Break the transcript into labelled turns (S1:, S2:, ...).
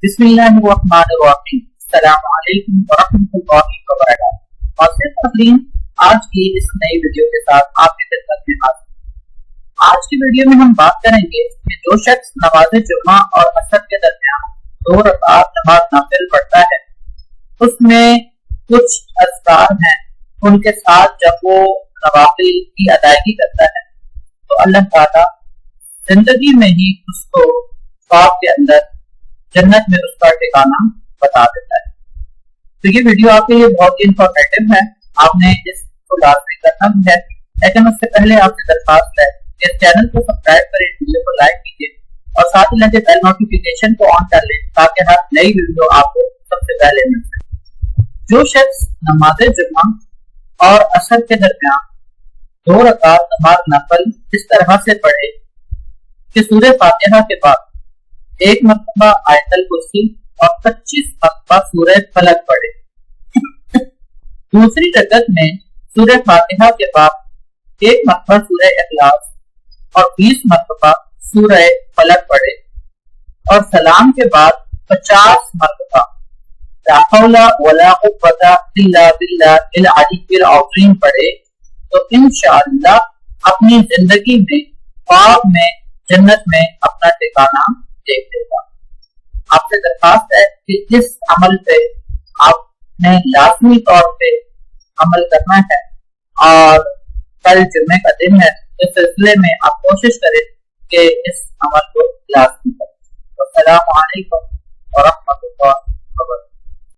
S1: बिस्मिल्लाहिर्रहमानिर्रहीम। अस्सलामु अलैकुम वरहमतुल्लाहि वबरकातुहू। और सिर्फ तकरीन आज की इस नई वीडियो के साथ आपकी खिदमत में हाजिर। आज की वीडियो में हम बात करेंगे कि जो शख्स नमाज जुम्मा और असर के दरमियान 2 रकात नमाज नाफिल पढ़ता है, उसमें कुछ अस्कार हैं, उनके साथ जब वो नवाफिल की अदायगी करता है तो अल्लाह ताला जिंदगी में ही उसको ख्वाब के अंदर जन्नत में उसका ठिकाना बता देता है। तो ये वीडियो आपके लिए बहुत ही इंफॉर्मेटिव है, आपने इसको लाजमी करना भी है। लेकिन उससे पहले आपसे दरख्वास्त है कि इस चैनल को सब्सक्राइब करें, वीडियो को लाइक कीजिए और साथ ही लगे बेल नोटिफिकेशन को ऑन कर लें ताकि हर नई वीडियो आपको सबसे पहले मिल सके। जो शख्स नमाज जुम्मा और असर के दरमियान 2 रकात नमाज नफल इस तरह से पढ़े कि सूरह फातिहा के बाद 1 मरतबा आयतल कुर्सी और 25 मरतबा सूरह फलक पढ़े। दूसरी रकअत में सूरह फातिहा के बाद 1 मरतबा सूरह इखलास और 20 मरतबा सूरह फलक पढ़े और सलाम के बाद 50 मरतबा ला हौला वला कुव्वता इल्ला बिल्लाहिल अलीय्यिल अज़ीम पढ़े तो इंशाअल्लाह अपनी जिंदगी में ख्वाब में जन्नत में अपना ठिकाना देख लेगा। आपसे दरखास्त है कि इस अमल पे आपने लाजमी तौर पे अमल करना है और कल जुम्मे का दिन है, इस सिलसिले में आप कोशिश करें कि इस अमल को लाजमी करें। अस्सलामु अलैकुम व रहमतुल्लाहि व बरकातुहू।